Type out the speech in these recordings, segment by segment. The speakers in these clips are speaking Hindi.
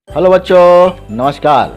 हेलो बच्चों, नमस्कार।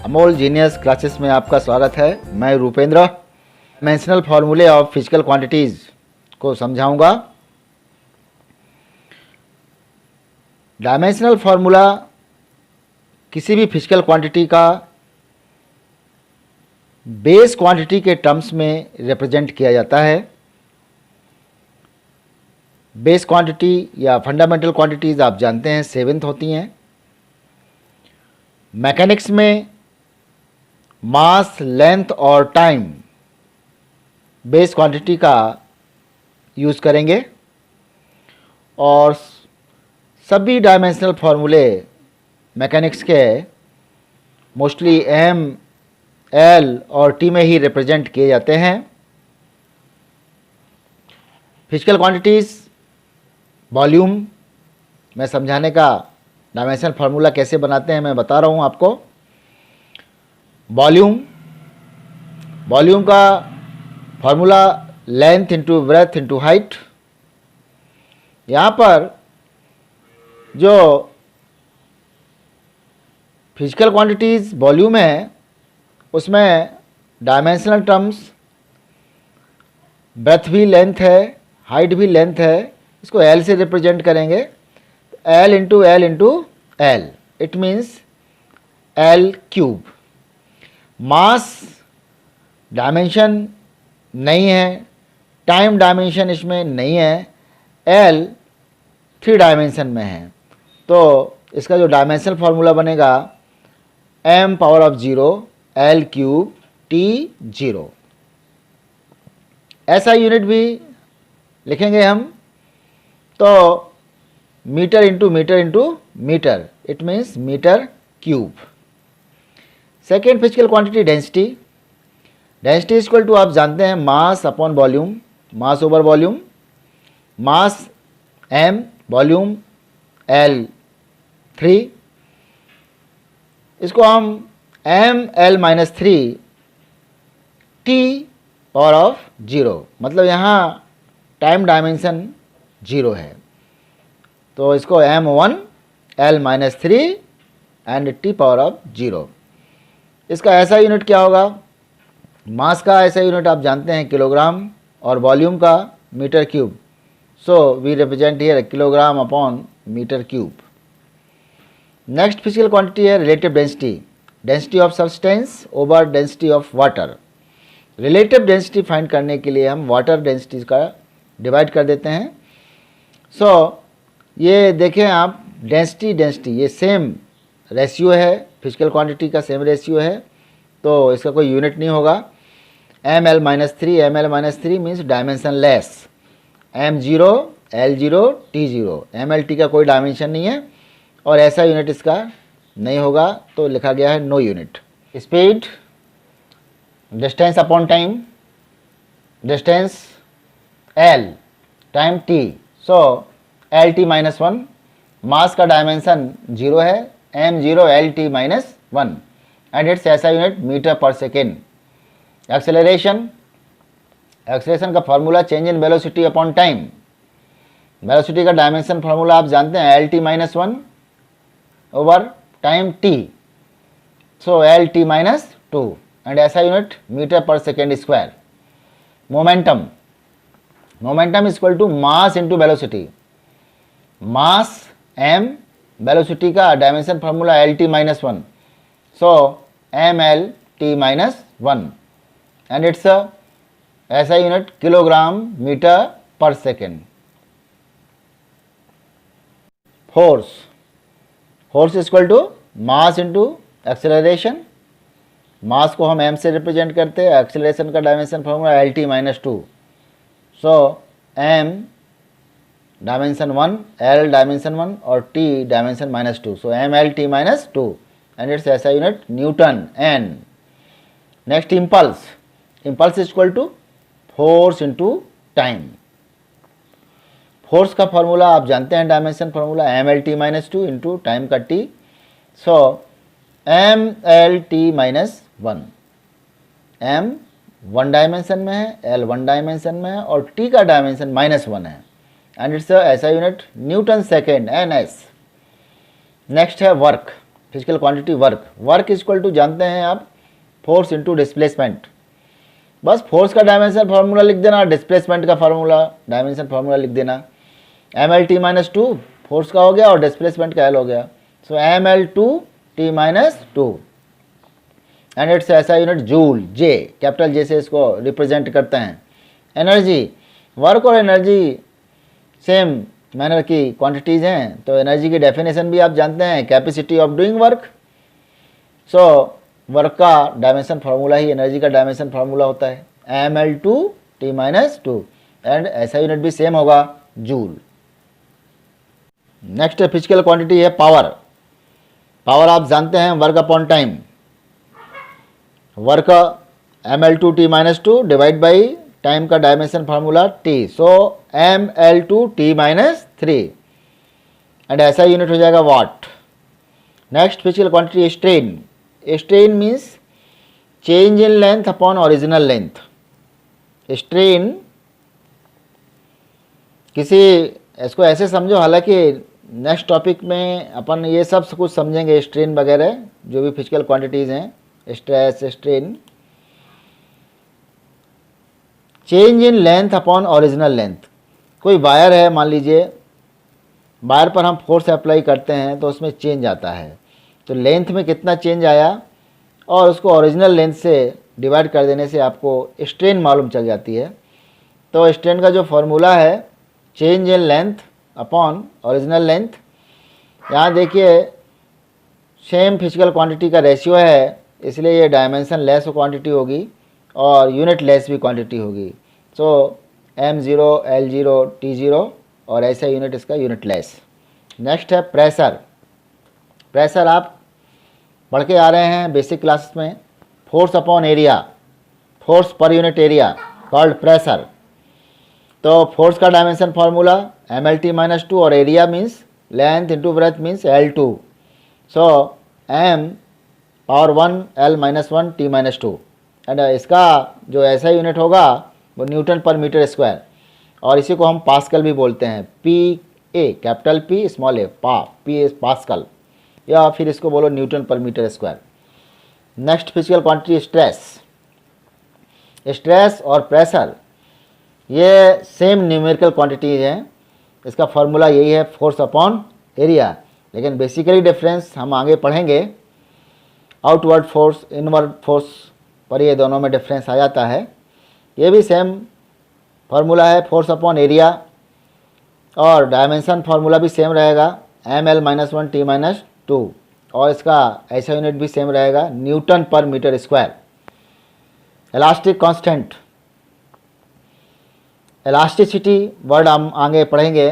अमोल जीनियस क्लासेस में आपका स्वागत है। मैं रूपेंद्र डायमेंशनल फार्मूले ऑफ फिजिकल क्वांटिटीज़ को समझाऊंगा। डायमेंशनल फार्मूला किसी भी फिजिकल क्वांटिटी का बेस क्वांटिटी के टर्म्स में रिप्रेजेंट किया जाता है। बेस क्वांटिटी या फंडामेंटल क्वांटिटीज़ आप जानते हैं 7th होती हैं। मैकेनिक्स में मास, लेंथ और टाइम बेस क्वांटिटी का यूज़ करेंगे और सभी डायमेंशनल फार्मूले मैकेनिक्स के मोस्टली एम, एल और टी में ही रिप्रेजेंट किए जाते हैं। फिजिकल क्वांटिटीज़ वॉल्यूम में समझाने का डायमेंशनल फार्मूला कैसे बनाते हैं मैं बता रहा हूँ आपको। वॉल्यूम का formula length into breadth into height. यहाँ पर जो फिजिकल क्वांटिटीज़ वॉल्यूम है उसमें डायमेंशनल टर्म्स ब्रेथ भी लेंथ है, हाइट भी लेंथ है, इसको एल से रिप्रेजेंट करेंगे। L into L into L, it means L cube. Mass dimension नहीं है, टाइम डायमेंशन इसमें नहीं है, एल 3 डायमेंशन में है। तो इसका जो डायमेंशनल फार्मूला बनेगा m power of 0 L cube T 0। SI unit भी लिखेंगे हम, तो metre into metre into metre, it means metre cube. Second physical quantity density. Density equal to आप जानते हैं mass upon volume, mass over volume. Mass m, volume L 3। इसको हम m L minus 3 T power of 0, मतलब यहाँ टाइम डायमेंशन 0 है, तो इसको m1 L minus 3 and T power of 0। इसका ऐसा यूनिट क्या होगा? मास का ऐसा यूनिट आप जानते हैं किलोग्राम और वॉल्यूम का metre cube. So we represent here kilogram upon metre cube. Next physical quantity है relative density. Density of substance over density of water. Relative density find करने के लिए हम वाटर डेंसिटी का डिवाइड कर देते हैं। सो ये देखें आप, डेंसिटी ये सेम रेशियो है, फिजिकल क्वांटिटी का सेम रेशियो है, तो इसका कोई यूनिट नहीं होगा। ml minus 3 ml minus 3 means dimension less. m0 l0 t0, mlt का कोई डायमेंशन नहीं है और ऐसा यूनिट इसका नहीं होगा, तो लिखा गया है no unit. Speed, distance upon time. Distance l, time t, so lt minus 1। Mass का डायमेंशन 0 है, m0 lt minus 1 and its ऐसा unit metre per second. Acceleration का formula change in velocity upon time. Velocity का डायमेंशन फार्मूला आप जानते हैं lt minus 1 over time t, so lt minus 2 and ऐसा unit metre per second square. Momentum equal to mass into velocity. Mass m, velocity का dimension formula lt minus 1, so mlt minus 1 and its ऐसा unit kilogram metre per second. Force equal to mass into acceleration. Mass को हम m से रिप्रेजेंट करते हैं, एक्सेलरेशन का dimension formula lt minus 2, so m dimension 1, l dimension 1 और t dimension minus 2, so mlt minus 2 and its ऐसा unit newton n। Next impulse equal to force into time. Force का फार्मूला आप जानते हैं dimension formula mlt minus 2 into time का t, सो mlt माइनस 1। m 1 डायमेंशन में है, l 1 डायमेंशन में है और t का डायमेंशन माइनस 1 है एंड इट्स ऐसा unit newton second ns। Next है work. Physical quantity work, work is equal to जानते हैं आप फोर्स इंटू डिस्प्लेसमेंट, बस फोर्स का डायमेंशन फार्मूला लिख देना, डिस्प्लेसमेंट का फार्मूला डायमेंशन फार्मूला लिख देना। mL/t-2 फोर्स का हो गया और डिस्प्लेसमेंट का L हो गया, सो mL/t-2 एंड इट्स ऐसा unit joule, J capital J से इसको रिप्रेजेंट करते हैं। एनर्जी, वर्क और एनर्जी सेम मैनर की क्वांटिटीज़ हैं, तो एनर्जी की डेफिनेशन भी आप जानते हैं, capacity of doing work. So work का डायमेंशन फार्मूला ही एनर्जी का डायमेंशन फार्मूला होता है, mL/t-2 एंड ऐसा यूनिट भी सेम होगा, जूल। नेक्स्ट फिजिकल क्वांटिटी है पावर। पावर आप जानते हैं work upon time, work mL/t-2 divide by time का dimension formula t, so mL/t-3 and ऐसा यूनिट हो जाएगा watt. Next physical quantity strain. Strain means change in length upon original length. Strain किसी, इसको ऐसे समझो, हालांकि नेक्स्ट टॉपिक में अपन ये सब कुछ समझेंगे, स्ट्रेन वगैरह जो भी फिजिकल क्वांटिटीज़ हैं, stress strain. Change in length upon original length, कोई वायर है, मान लीजिए वायर पर हम फोर्स अप्लाई करते हैं तो उसमें चेंज आता है, तो लेंथ में कितना चेंज आया और उसको ओरिजिनल लेंथ से डिवाइड कर देने से आपको स्ट्रेन मालूम चल जाती है। तो स्ट्रेन का जो फॉर्मूला है change in length upon original length, यहाँ देखिए सेम फिजिकल क्वांटिटी का रेशियो है, इसलिए ये डायमेंशन लेस क्वांटिटी होगी और यूनिट लेस भी क्वांटिटी होगी। सो m0 l0 t0 और ऐसा यूनिट इसका यूनिट लेस। नेक्स्ट है प्रेशर। प्रेशर आप पढ़ के आ रहे हैं बेसिक क्लास में, force upon area, force per unit area called pressure. तो फोर्स का डायमेंशन फार्मूला mL/t-2 और area means length into breadth means L2, so m⁻1 L-1 t-2 and इसका जो ऐसा यूनिट होगा वो न्यूटन पर मीटर स्क्वायर, और इसी को हम पास्कल भी बोलते हैं, P A capital P small a, P pascal, या फिर इसको बोलो newton per metre square. Next physical quantity stress. Stress और प्रेशर ये सेम न्यूमेरिकल क्वांटिटीज हैं, इसका फॉर्मूला यही है फोर्स अपॉन एरिया, लेकिन बेसिकली डिफरेंस हम आगे पढ़ेंगे। आउटवर्ड फोर्स इनवर्ड फोर्स पर ये दोनों में डिफरेंस आ जाता है। ये भी सेम फार्मूला है फोर्स अपॉन एरिया, और डायमेंशन फार्मूला भी सेम रहेगा mL-1 t-2, और इसका ऐसा यूनिट भी सेम रहेगा newton per metre square. Elastic constant, elasticity word हम आगे पढ़ेंगे।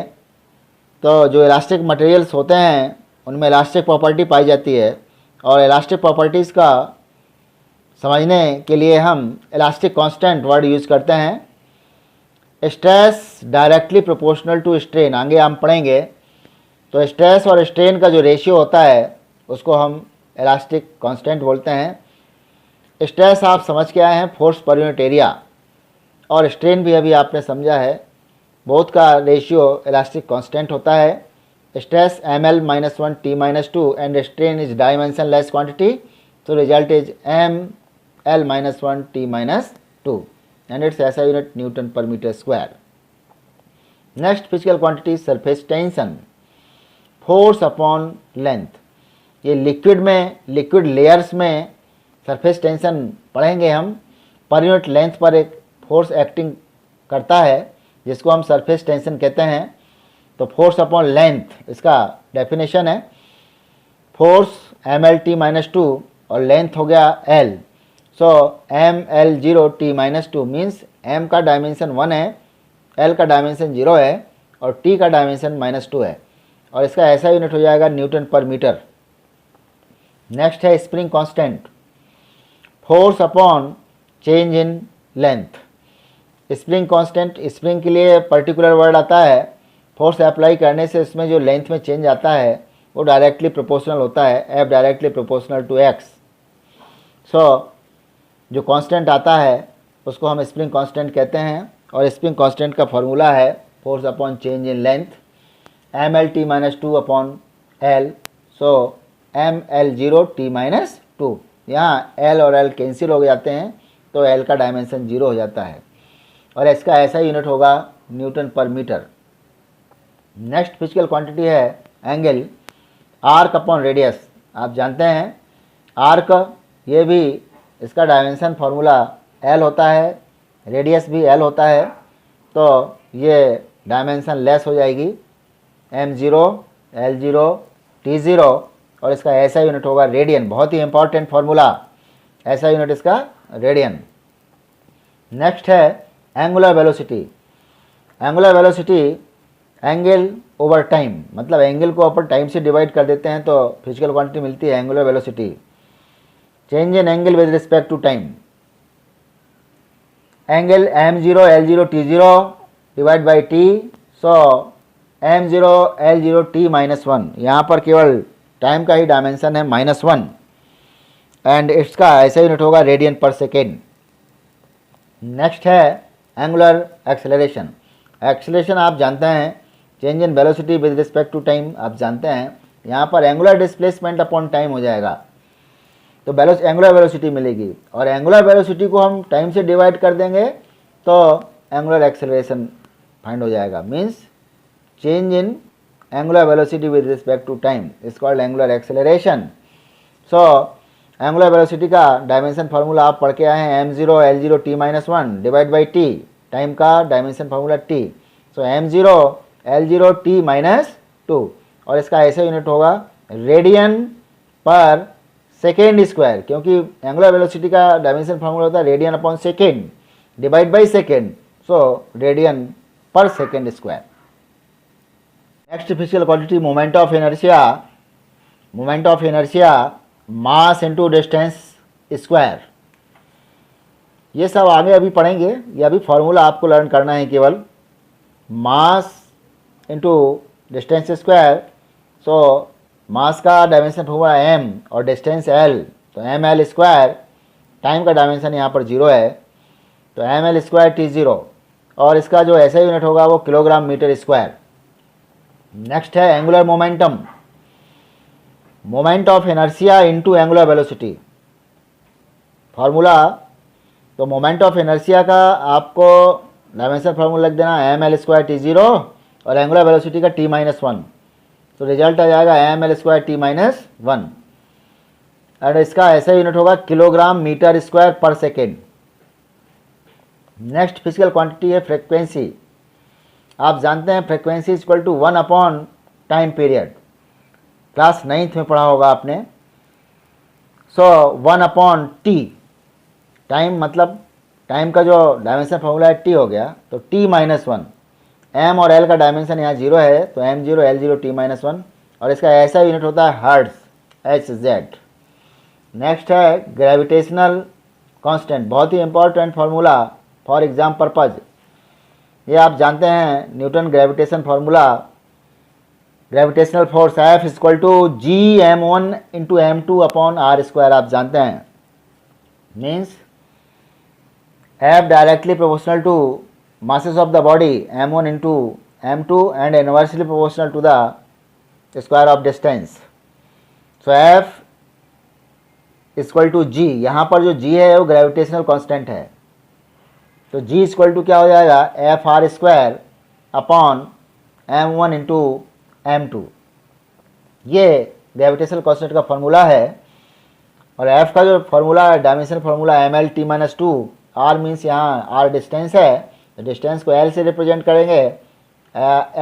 तो जो इलास्टिक मटेरियल्स होते हैं उनमें इलास्टिक प्रॉपर्टी पाई जाती है, और इलास्टिक प्रॉपर्टीज़ का समझने के लिए हम इलास्टिक कांस्टेंट वर्ड यूज़ करते हैं। Stress directly proportional to strain, आगे हम पढ़ेंगे। तो स्ट्रेस और स्ट्रेन का जो रेशियो होता है उसको हम इलास्टिक कांस्टेंट बोलते हैं। स्ट्रेस आप समझ के आए हैं फोर्स पर यूनिट एरिया, और स्ट्रेन भी अभी आपने समझा है, बोथ का रेशियो इलास्टिक कांस्टेंट होता है। Stress mL-1 t-2 and strain is dimensionless quantity, so result is mL-1 t-2 and its SI unit Newton per meter square. Next physical quantity surface tension, force upon length. ये लिक्विड में, लिक्विड लेयर्स में सरफेस टेंशन पढ़ेंगे हम। पर यूनिट लेंथ पर एक फोर्स एक्टिंग करता है जिसको हम सरफेस टेंशन कहते हैं। तो फोर्स अपॉन लेंथ इसका डेफिनेशन है, फोर्स mL/t-2 और लेंथ हो गया L, सो mL0t-2 मीन्स m का डायमेंशन 1 है, L का डायमेंशन 0 है और t का डायमेंशन -2 है, और इसका ऐसा यूनिट हो जाएगा न्यूटन पर मीटर। नेक्स्ट है spring constant, force upon change in length. Spring constant, spring के लिए पर्टिकुलर वर्ड आता है, फोर्स अप्लाई करने से इसमें जो लेंथ में चेंज आता है वो डायरेक्टली प्रोपोर्शनल होता है, F directly proportional to X। So जो कांस्टेंट आता है उसको हम स्प्रिंग कांस्टेंट कहते हैं, और स्प्रिंग कांस्टेंट का फॉर्मूला है force upon change in length mL/t-2 upon L, so ml0t-2। यहाँ L और L कैंसिल हो जाते हैं तो L का डायमेंशन 0 हो जाता है और इसका ऐसा यूनिट होगा Newton per metre. Next physical quantity है एंगल, आर्क अपॉन रेडियस। आप जानते हैं आर्क, ये भी इसका डायमेंशन फार्मूला L होता है, रेडियस भी L होता है, तो ये डायमेंशन लेस हो जाएगी m0 l0 t0 और इसका ऐसा यूनिट होगा रेडियन। बहुत ही इंपॉर्टेंट फार्मूला, ऐसा यूनिट इसका रेडियन। नेक्स्ट है angular velocity. Angular velocity angle over time, मतलब एंगल को अपन टाइम से डिवाइड कर देते हैं तो फिजिकल क्वांटिटी मिलती है angular velocity. Change in angle with respect to time, angle m0 l0 t0 divide by t, so m0 l0 t-1, यहाँ पर केवल टाइम का ही डायमेंशन है -1 एंड इसका ऐसा यूनिट होगा रेडियन पर सेकेंड। नेक्स्ट है एंगुलर एक्सेलरेशन। एक्सेलरेशन आप जानते हैं change in velocity with respect to time, आप जानते हैं यहाँ पर एंगुलर डिस्प्लेसमेंट अपॉन टाइम हो जाएगा तो एंगुलर वेलोसिटी मिलेगी और एंगुलर वेलोसिटी को हम टाइम से डिवाइड कर देंगे तो एंगुलर एक्सेलरेशन फाइंड हो जाएगा। Means change in angular velocity with respect to time is called angular acceleration. So angular velocity का डायमेंशन फार्मूला आप पढ़ के आए हैं m0 l0 t-1 divide by t, time का dimension formula t, so m0 l0 t-2 और इसका ऐसा यूनिट होगा रेडियन पर सेकेंड स्क्वायर, क्योंकि एंगुलर वेलोसिटी का डायमेंशन फार्मूला होता है radian upon second divide by second, so radian per second square. Next physical quantity moment of inertia. Moment of inertia mass into distance square, ये सब आगे अभी पढ़ेंगे, ये अभी फार्मूला आपको लर्न करना है केवल। मास इनटू डिस्टेंस स्क्वायर, सो मास का डायमेंशन फार्मूला m और डिस्टेंस l, तो ml स्क्वायर, टाइम का डायमेंशन यहाँ पर 0 है तो ml स्क्वायर t0 और इसका जो ऐसा यूनिट होगा वो किलोग्राम मीटर स्क्वायर। नेक्स्ट है angular momentum, moment of inertia into angular velocity formula. तो मोमेंट ऑफ इनर्शिया का आपको डायमेंशन फार्मूला लिख देना ml स्क्वायर t0 और एंगुलर वेलोसिटी का t-1, तो रिजल्ट आ जाएगा ml स्क्वायर t-1 और इसका ऐसा यूनिट होगा kilogram metre square per second. Next physical quantity है फ्रीक्वेंसी। आप जानते हैं frequency is equal to 1 upon time period, class 9th में पढ़ा होगा आपने। सो 1 अपॉन टी, टाइम मतलब टाइम का जो डायमेंशन फार्मूला है टी हो गया तो t-1, m और l का डायमेंशन यहाँ 0 है तो m0 l0 t-1 और इसका ऐसा यूनिट होता है हर्ट्ज hz। नेक्स्ट है ग्रेविटेशनल कांस्टेंट, बहुत ही important formula for exam purpose. ये आप जानते हैं Newton gravitation formula, gravitational force F is equal to g m1 into m2 upon r square, आप जानते हैं। Means F directly proportional to masses of the body m1 into m2 and inversely proportional to the square of distance. So F equal to g, यहाँ पर जो g है वो ग्रेविटेशनल कांस्टेंट है तो g इक्वल टू क्या हो जाएगा F R square upon m1 into m2, ये ग्रेविटेशनल कांस्टेंट का फार्मूला है। और f का जो फार्मूला है dimension formula ml t-2, r means यहाँ r डिस्टेंस है तो डिस्टेंस को l से रिप्रेजेंट करेंगे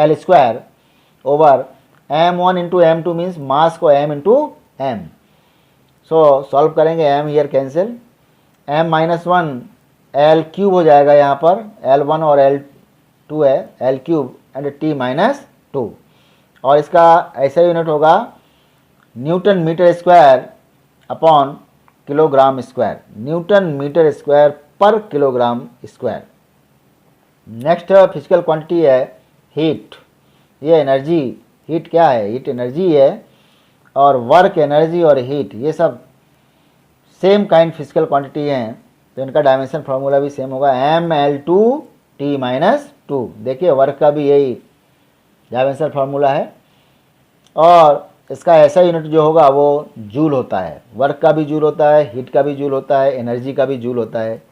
l square over m1 into m2 means mass को m इंटू m। सो सॉल्व करेंगे m here cancel, m-1 l cube हो जाएगा यहाँ पर, l1 और l2 है l क्यूब एंड t-2 और इसका ऐसा यूनिट होगा newton metre square upon kilogram square, newton metre square per kilogram square. Next physical quantity है हीट। ये एनर्जी, हीट क्या है, हीट एनर्जी है और वर्क एनर्जी और हीट ये सब सेम काइंड फिजिकल क्वांटिटी हैं तो इनका डायमेंशन फार्मूला भी सेम होगा ml2 t-2। देखिए वर्क का भी यही डायमेंशन फार्मूला है और इसका ऐसा यूनिट जो होगा वो जूल होता है। वर्क का भी जूल होता है, हीट का भी जूल होता है, एनर्जी का भी जूल होता है।